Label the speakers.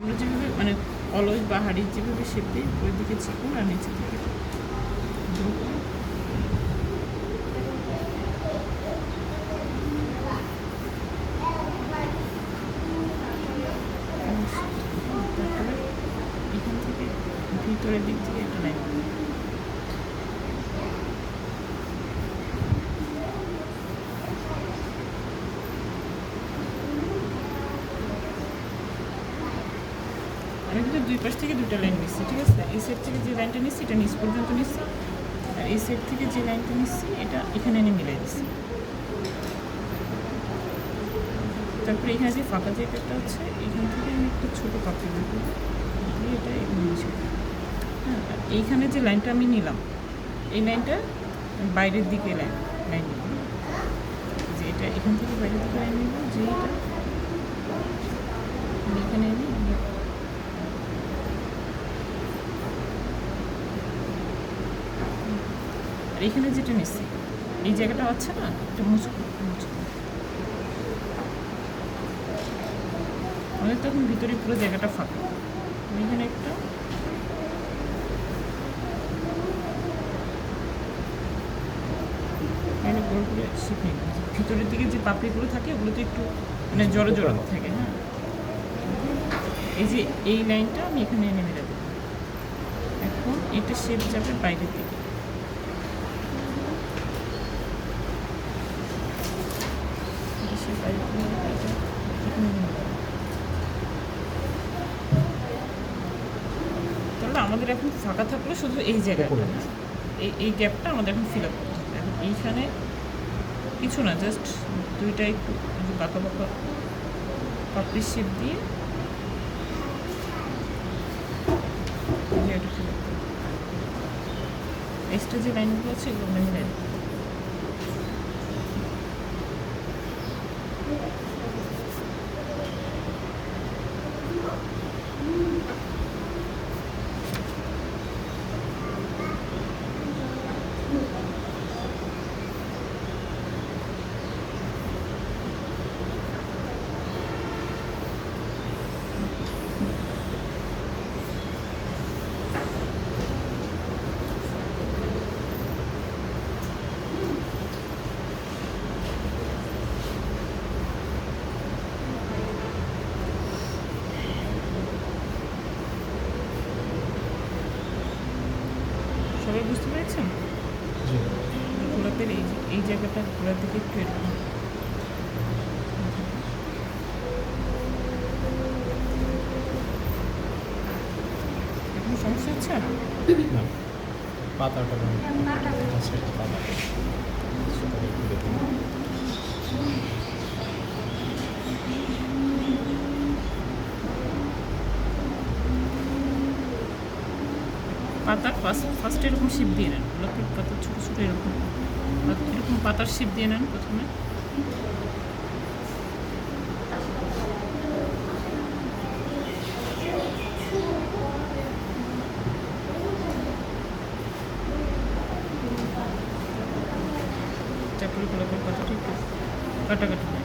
Speaker 1: আমরা যেভাবে মানে অলওয়েজ বাহারি যেভাবে শেপ দিই ওই দিকে চিকন আর নিচে দিকে এখান থেকে ভিতরের দিক থেকে একটা লাইন আমি কিন্তু দুই পাশ থেকে দুটো লাইন নিচ্ছি, ঠিক আছে? এই সাইড থেকে যে লাইনটা নিচ্ছি এটা নিচ পর্যন্ত নিচ্ছি, আর এই সাইড থেকে যে লাইনটা নিচ্ছি এটা এখানে এনে মিলাই দিচ্ছি। তারপরে এখানে যে ফাঁকা জায়গাটা আছে এখান থেকে আমি একটা ছোটো পাপড়ি দেবো, এটা এখানে নিচে। হ্যাঁ, আর এইখানে যে লাইনটা আমি নিলাম এই লাইনটা বাইরের দিকে লাইন নিব, যে এটা এখান থেকে বাইরের দিকে লাইন নিব, যে এটা এখানে এনে আর এখানে যেটা নিচ্ছি এই জায়গাটা আছে না, এটা মুছে আমাদের তখন ভিতরে পুরো জায়গাটা ফাঁকা। এখানে একটা এখানে গোল করে শিপ নিলাম, ভিতরের দিকে যে পাপড়িগুলো থাকে ওগুলো তো একটু মানে জড়ো জড়ো থাকে। হ্যাঁ, এই যে এই লাইনটা আমি এখানে এনে মেরে দেবো। এখন এটা শেপ যাবে বাইরের দিকে, তাহলে আমাদের এখন ফাঁকা থাকলো শুধু এই জায়গাটা, এই গ্যাপটা আমাদের এখন ফিল আপ করতে হবে। এখন এইখানে কিছু না, জাস্ট দুইটা একটু বাঁকা বাঁকা পাপড়ির শেপ দিয়ে জায়গাটা ফিল আপ করবো। এক্সট্রা যে লাইনগুলো আছে এগুলো আমরা মিলাই দেবো। সবাই বুঝতে পেরেছেন? গোলাপের এই জায়গাটা গোড়ার দিকে একটু এরকম এখন সমস্যা হচ্ছে
Speaker 2: না, পাতাটা
Speaker 1: পাতার ফার্স্ট এরকম শিপ দিয়ে নেন, গোলাপের পাতা ছোটো ছোটো এরকম পাতার শিপ দিয়ে নেন প্রথমে। তারপরে গোলাপের পাতাটা একটু কাটাকাটি নেন।